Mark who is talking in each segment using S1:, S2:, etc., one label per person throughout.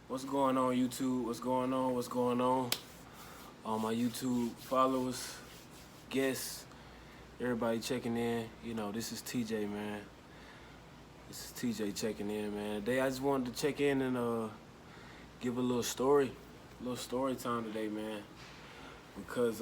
S1: What's going on, YouTube? What's going on? What's going on? All my YouTube followers, guests, everybody checking in. You know, this is TJ, man. This is TJ checking in, man. Today I just wanted to check in and give a little story time today, man. Because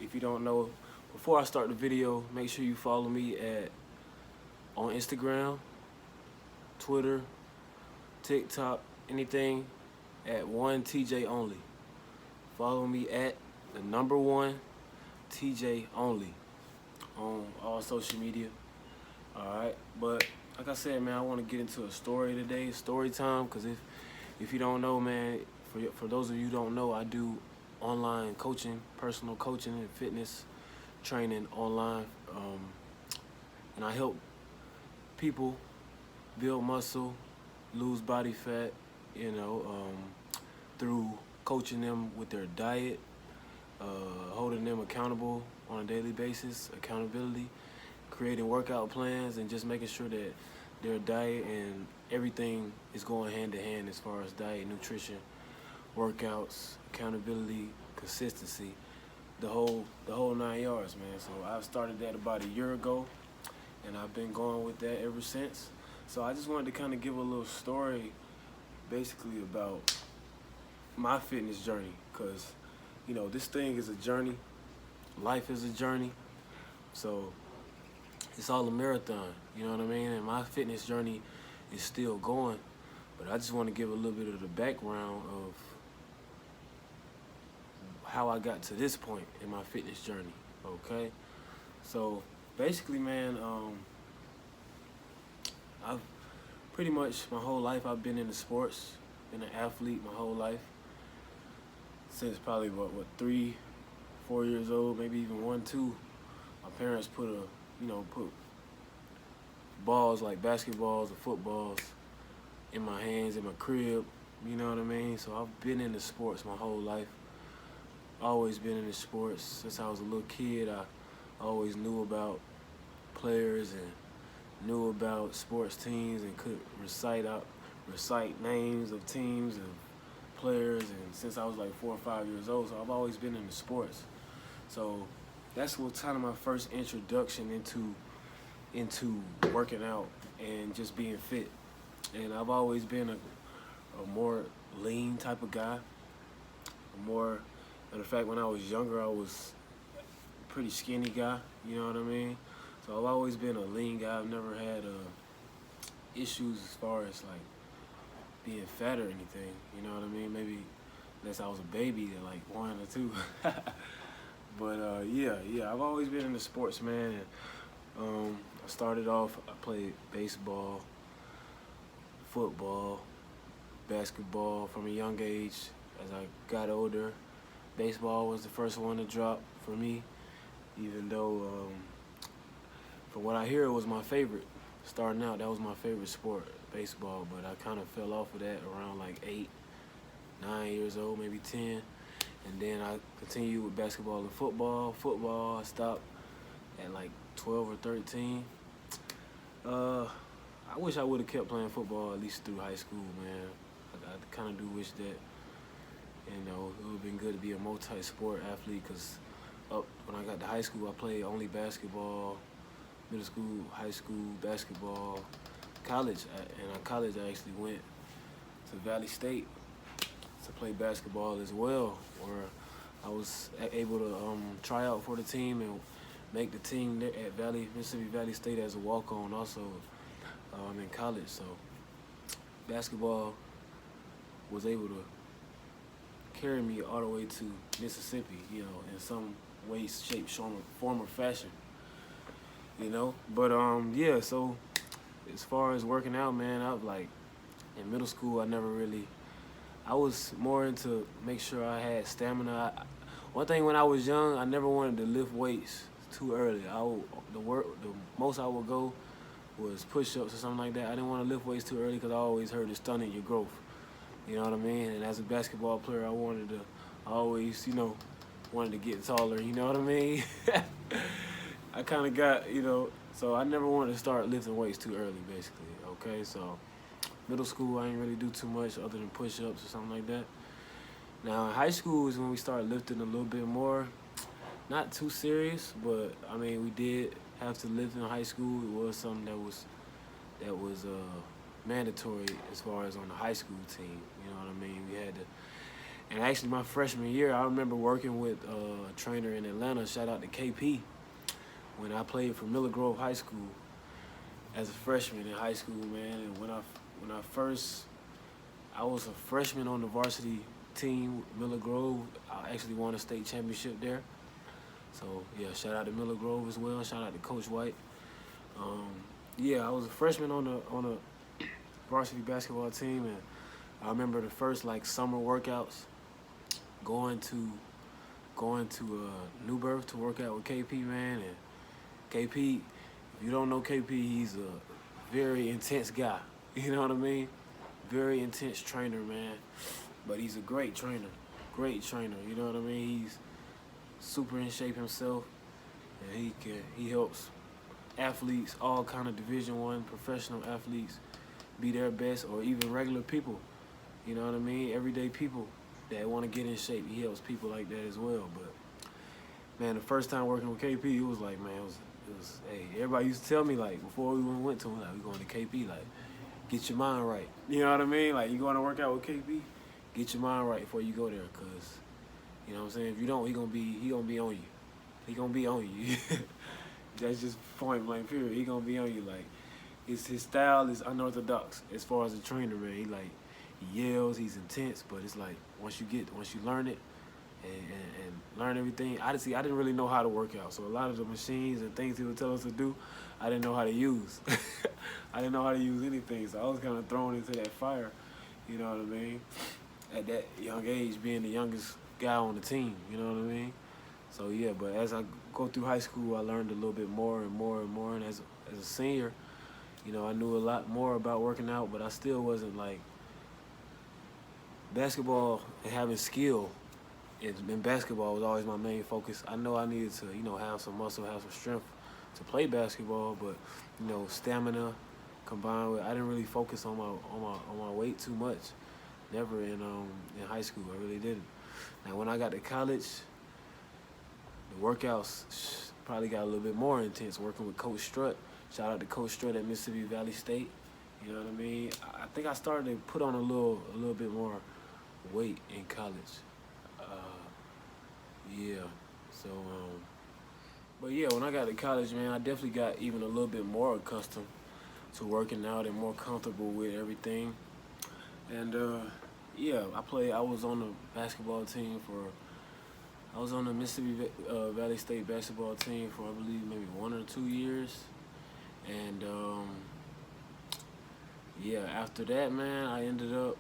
S1: if you don't know, before I start the video, make sure you follow me on Instagram, Twitter, TikTok, anything at one TJ only. Follow me at the number one TJ only on all social media. Alright, but like I said, man, I want to get into a story today, story time, because if you don't know, man, for those of you who don't know, I do online coaching, personal coaching and fitness training online, and I help people build muscle, lose body fat, through coaching them with their diet, holding them accountable on a daily basis, accountability, creating workout plans, and just making sure that their diet and everything is going hand to hand as far as diet, nutrition, workouts, accountability, consistency, the whole 9 yards, man. So I started that about a year ago, and I've been going with that ever since. So I just wanted to kind of give a little story basically about my fitness journey, because this thing is a journey, life is a journey, so it's all a marathon, you know what I mean? And my fitness journey is still going, but I just want to give a little bit of the background of how I got to this point in my fitness journey. Okay, so basically, man, I've pretty much my whole life I've been into sports, been an athlete my whole life, since probably what 3, 4 years old, maybe even 1, 2. My parents put balls like basketballs or footballs in my hands in my crib, you know what I mean? So I've been into sports my whole life. Always been into sports since I was a little kid. I always knew about players and knew about sports teams and could recite names of teams and players, and since I was like 4 or 5 years old, so I've always been into sports. So that's what kind of my first introduction into working out and just being fit. And I've always been a more lean type of guy. Matter of fact, when I was younger, I was a pretty skinny guy, you know what I mean? So I've always been a lean guy. I've never had issues as far as like being fat or anything, you know what I mean? Maybe unless I was a baby at like 1 or 2. But yeah, I've always been into sports, man. And, I started off, I played baseball, football, basketball from a young age. As I got older, baseball was the first one to drop for me, even though from what I hear, it was my favorite. Starting out, that was my favorite sport, baseball, but I kind of fell off of that around like 8, 9 years old, maybe 10. And then I continued with basketball and football. Football, I stopped at like 12 or 13. I wish I would have kept playing football at least through high school, man. I kind of do wish that, it would have been good to be a multi-sport athlete, because when I got to high school, I played only basketball, middle school, high school, basketball, college. College, I actually went to Valley State to play basketball as well, where I was able to try out for the team and make the team at Mississippi Valley State as a walk-on also in college. So basketball was able to carry me all the way to Mississippi, in some way, shape, form, or fashion, But yeah, so as far as working out, man, in middle school, I was more into make sure I had stamina. One thing when I was young, I never wanted to lift weights too early. The most I would go was push-ups or something like that. I didn't want to lift weights too early because I always heard it stunted your growth. You know what I mean? And as a basketball player, I always wanted to get taller. You know what I mean? I kind of got, so I never wanted to start lifting weights too early, basically. Okay, so Middle school, I didn't really do too much other than push-ups or something like that. Now, in high school is when we started lifting a little bit more. Not too serious, but I mean, we did have to lift in high school. It was something that was mandatory as far as on the high school team. You know what I mean? We had to. And actually, my freshman year, I remember working with a trainer in Atlanta. Shout out to KP. When I played for Miller Grove High School as a freshman in high school, man. And I was a freshman on the varsity team, Miller Grove. I actually won a state championship there. So yeah, shout out to Miller Grove as well. Shout out to Coach White. Yeah, I was a freshman on a varsity basketball team, and I remember the first like summer workouts, going to New Birth to work out with KP, man. And KP, if you don't know KP, he's a very intense guy. You know what I mean? Very intense trainer, man. But he's a great trainer. Great trainer. You know what I mean? He's super in shape himself, and he helps athletes, all kind of Division I professional athletes, be their best, or even regular people. You know what I mean? Everyday people that want to get in shape. He helps people like that as well. But man, the first time working with KP, it was like, man, it was. Hey, everybody used to tell me like before we went to him, like, we going to KP, like, get your mind right. You know what I mean? Like, you going to work out with KP, get your mind right before you go there, cause you know what I'm saying? If you don't, he gonna be on you. He gonna be on you. That's just point blank period. He gonna be on you. Like, his style is unorthodox as far as a trainer, man. He yells, he's intense, but it's like once you learn it and learn everything. I didn't really know how to work out, so a lot of the machines and things he would tell us to do, I didn't know how to use. I didn't know how to use anything, so I was kind of thrown into that fire. You know what I mean? At that young age, being the youngest guy on the team, you know what I mean? So yeah, but as I go through high school, I learned a little bit more and more and more, and as a senior, you know, I knew a lot more about working out, but I still wasn't like basketball and having skill. In basketball was always my main focus. I know I needed to, you know, have some muscle, have some strength to play basketball, but you know, stamina combined with, I didn't really focus on my weight too much. Never in high school, I really didn't. Now when I got to college, the workouts probably got a little bit more intense. Working with Coach Strutt, shout out to Coach Strutt at Mississippi Valley State. You know what I mean? I think I started to put on a little bit more weight in college. Yeah. So, but yeah, when I got to college, man, I definitely got even a little bit more accustomed to working out and more comfortable with everything. And yeah, I was on the basketball team I was on the Mississippi Valley State basketball team for, I believe, maybe 1 or 2 years. And yeah, after that, man, I ended up,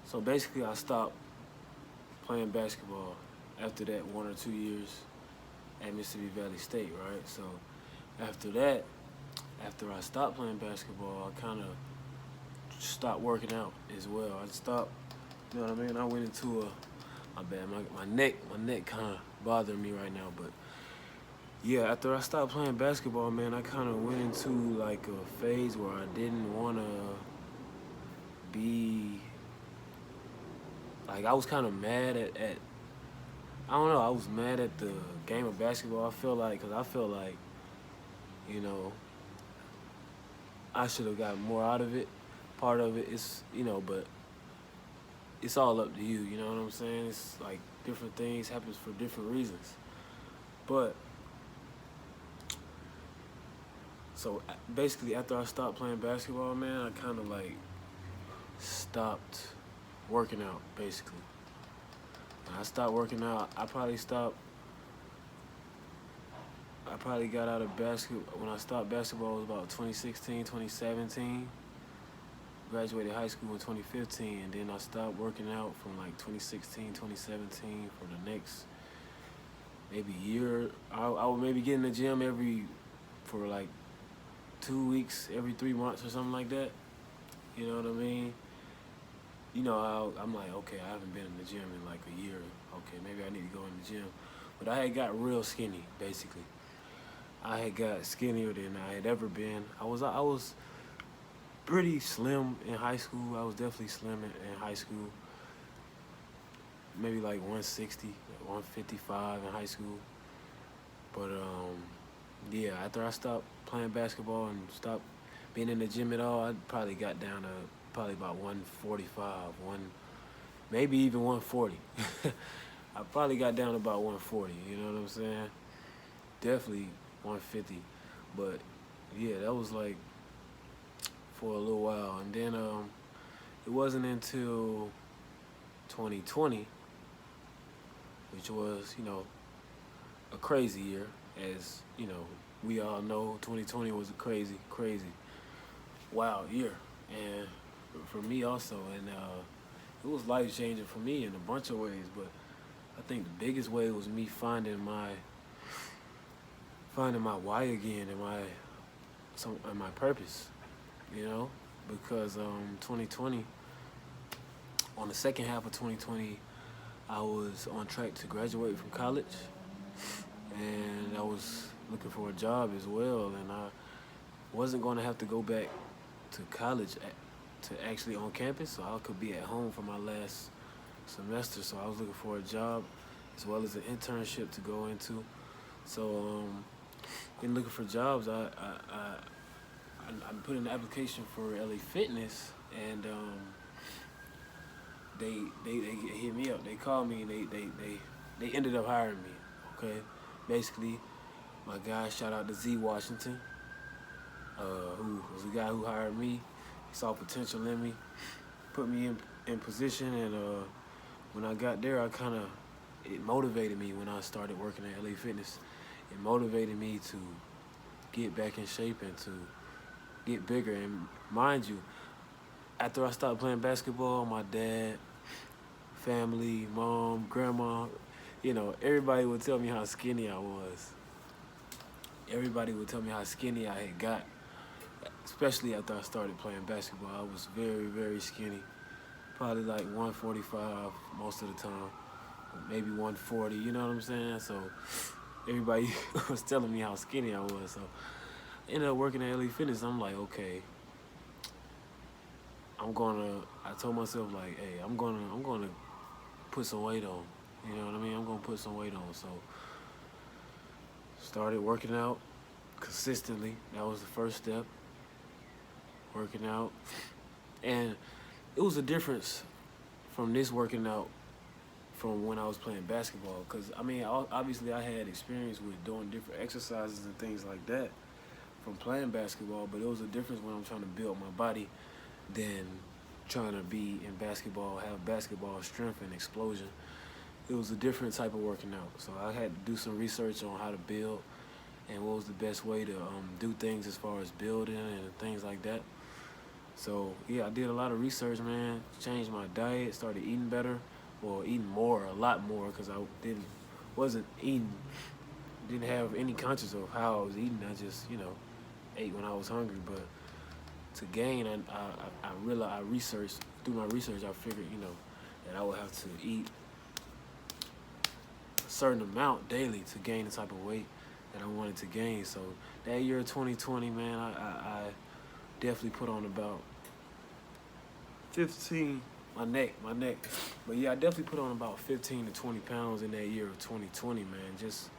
S1: so basically I stopped playing basketball after that 1 or 2 years at Mississippi Valley State, right? So after that, after I stopped playing basketball, I kind of stopped working out as well. I stopped, you know what I mean? I went into my neck kind of bothering me right now, but yeah, after I stopped playing basketball, man, I kind of went into like a phase where I didn't want to be, like, I was kind of mad at I don't know, I was mad at the game of basketball. I felt like, you know, I should have got more out of it. Part of it is, you know, but it's all up to you, you know what I'm saying? It's like different things happens for different reasons. But so basically after I stopped playing basketball, man, I kind of like stopped working out, basically. When I stopped working out, I probably got out of basketball, when I stopped basketball, it was about 2016, 2017. Graduated high school in 2015, and then I stopped working out from like 2016, 2017 for the next maybe year. I would maybe get in the gym for like 2 weeks, every 3 months or something like that. You know what I mean? You know, I'm like, okay, I haven't been in the gym in like a year. Okay, maybe I need to go in the gym. But I had got real skinny, basically. I had got skinnier than I had ever been. I was pretty slim in high school. I was definitely slim in high school. Maybe like 160, 155 in high school. But yeah, after I stopped playing basketball and stopped being in the gym at all, I probably got down to probably about 145, maybe even 140. I probably got down to about 140. You know what I'm saying? Definitely 150. But yeah, that was like for a little while, and then it wasn't until 2020, which was a crazy year, as we all know. 2020 was a crazy, crazy, wild year, and for me also, and it was life changing for me in a bunch of ways. But I think the biggest way was me finding my why again and my purpose, because 2020, on the second half of 2020, I was on track to graduate from college, and I was looking for a job as well, and I wasn't going to have to go back to college to actually on campus, so I could be at home for my last semester. So I was looking for a job as well as an internship to go into. So in looking for jobs, I put in an application for LA Fitness, and they hit me up. They called me. They ended up hiring me. Okay, basically, my guy, shout out to Z Washington, who was the guy who hired me. He saw potential in me, put me in position, and when I got there, it motivated me when I started working at LA Fitness. It motivated me to get back in shape and to get bigger. And mind you, after I stopped playing basketball, my dad, family, mom, grandma, everybody would tell me how skinny I was. Everybody would tell me how skinny I had got, especially after I started playing basketball. I was very, very skinny, probably like 145 most of the time, maybe 140, you know what I'm saying? So everybody was telling me how skinny I was. So I ended up working at LA Fitness. I'm like, okay, I told myself, like, hey, I'm gonna put some weight on. You know what I mean? I'm gonna put some weight on. So started working out consistently. That was the first step. Working out. And it was a difference from this working out from when I was playing basketball. Because, I mean, obviously I had experience with doing different exercises and things like that from playing basketball, but it was a difference when I'm trying to build my body than trying to be in basketball, have basketball strength and explosion. It was a different type of working out. So I had to do some research on how to build and what was the best way to do things as far as building and things like that. So yeah, I did a lot of research, man. Changed my diet, started eating better, or eating more, a lot more, because I wasn't eating, didn't have any conscience of how I was eating. I just, ate when I was hungry. But to gain, I realized, through my research, I figured, that I would have to eat a certain amount daily to gain the type of weight that I wanted to gain. So that year of 2020, man, I definitely put on about 15, my neck. But yeah, I definitely put on about 15 to 20 pounds in that year of 2020, man. Just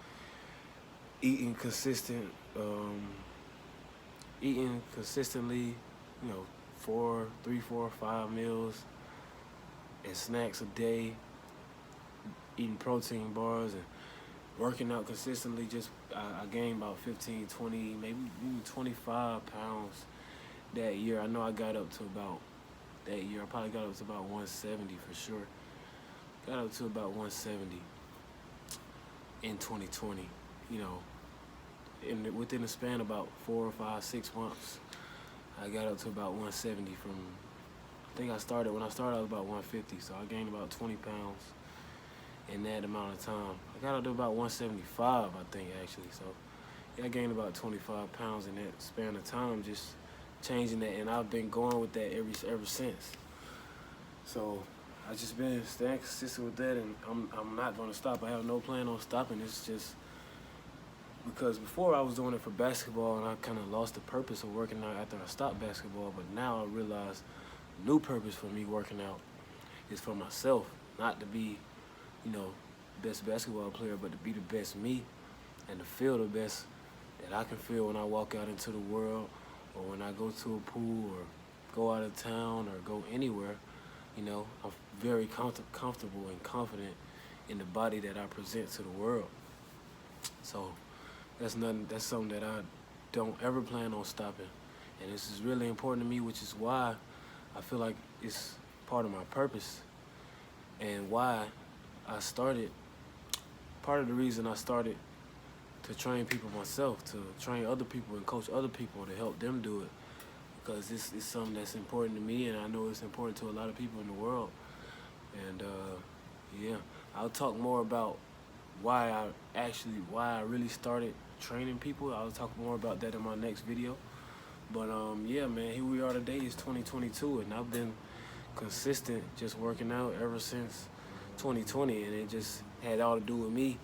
S1: eating consistently, 3, 4, 5 meals and snacks a day, eating protein bars and working out consistently. I gained about 15, 20, maybe even 25 pounds that year. I know I got up to about, that year, I probably got up to about 170 for sure. Got up to about 170 in 2020, within a span of about 4 or 5, 6 months. I got up to about 170 from, when I started, I was about 150, so I gained about 20 pounds in that amount of time. I got up to about 175, I think, actually. So yeah, I gained about 25 pounds in that span of time, just changing that, and I've been going with that ever since. So I've just been staying consistent with that, and I'm not going to stop. I have no plan on stopping. It's just because before I was doing it for basketball, and I kind of lost the purpose of working out after I stopped basketball. But now I realize the new purpose for me working out is for myself, not to be, best basketball player, but to be the best me and to feel the best that I can feel when I walk out into the world, or when I go to a pool, or go out of town, or go anywhere. I'm very comfortable and confident in the body that I present to the world. So that's something that I don't ever plan on stopping. And this is really important to me, which is why I feel like it's part of my purpose, and why I started, part of the reason I started to train people myself, to train other people and coach other people to help them do it, because this is something that's important to me, and I know it's important to a lot of people in the world. And yeah, I'll talk more about why I really started training people. I'll talk more about that in my next video. But yeah, man, here we are today. It's 2022, and I've been consistent just working out ever since 2020, and it just had all to do with me,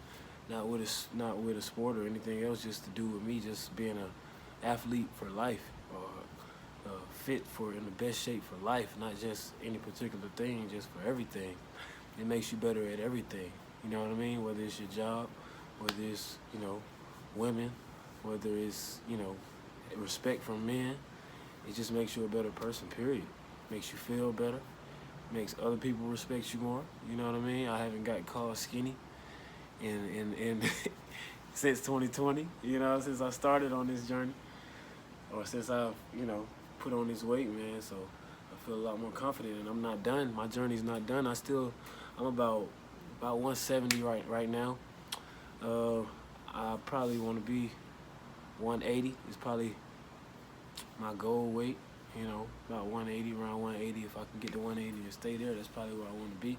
S1: not with a sport or anything else, just to do with me just being an athlete for life, or fit in the best shape for life, not just any particular thing, just for everything. It makes you better at everything, you know what I mean? Whether it's your job, whether it's, women, whether it's, respect from men, it just makes you a better person, period. Makes you feel better, makes other people respect you more, you know what I mean? I haven't got called skinny in since 2020, since I started on this journey, or since I've, put on this weight, man. So I feel a lot more confident, and I'm not done. My journey's not done. I'm about 170 right now. I probably want to be 180 is probably my goal weight, about 180, around 180. If I can get to 180 and stay there, that's probably where I want to be.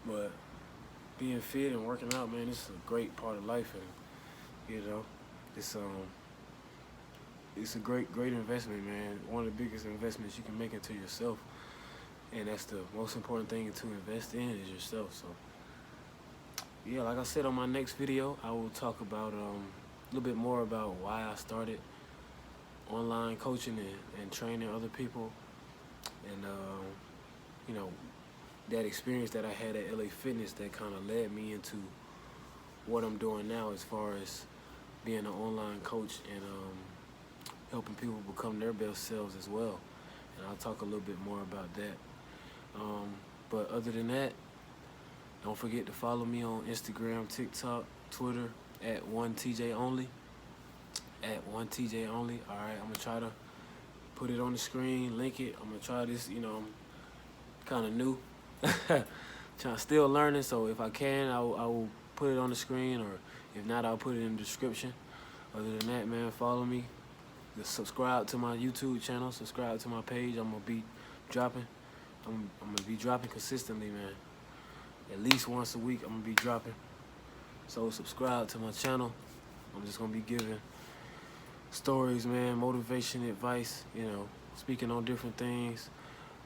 S1: But being fit and working out, man, it's a great part of life, and it's a great investment, man. One of the biggest investments you can make into yourself, and that's the most important thing to invest in, is yourself. So yeah, like I said, on my next video, I will talk about a little bit more about why I started online coaching and training other people, and that experience that I had at LA Fitness that kind of led me into what I'm doing now, as far as being an online coach and helping people become their best selves as well. And I'll talk a little bit more about that. But other than that, don't forget to follow me on Instagram, TikTok, Twitter at 1TJOnly. At 1TJOnly. All right, I'm gonna try to put it on the screen, link it. I'm gonna try this. I'm kind of new, still learning. So if I can, I will put it on the screen, or if not, I'll put it in the description. Other than that, man, follow me. Just subscribe to my YouTube channel. Subscribe to my page. I'm gonna be dropping consistently, man. At least once a week, I'm gonna be dropping. So subscribe to my channel. I'm just gonna be giving stories, man, motivation, advice, speaking on different things.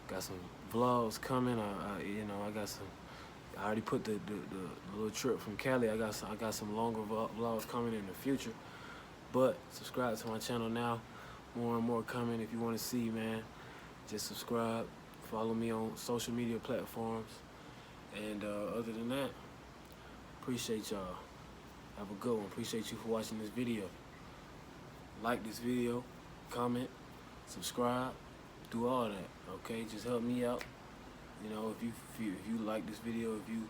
S1: Got some vlogs coming. I already put the little trip from Cali. I got some longer vlogs coming in the future. But subscribe to my channel now. More and more coming. If you want to see, man, just subscribe. Follow me on social media platforms. And other than that, appreciate y'all. Have a good one. Appreciate you for watching this video. Like this video, comment, subscribe, do all that. Okay, just help me out. If you like this video, if you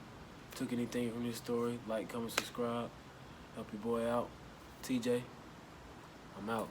S1: took anything from this story, like, comment, subscribe, help your boy out. TJ, I'm out.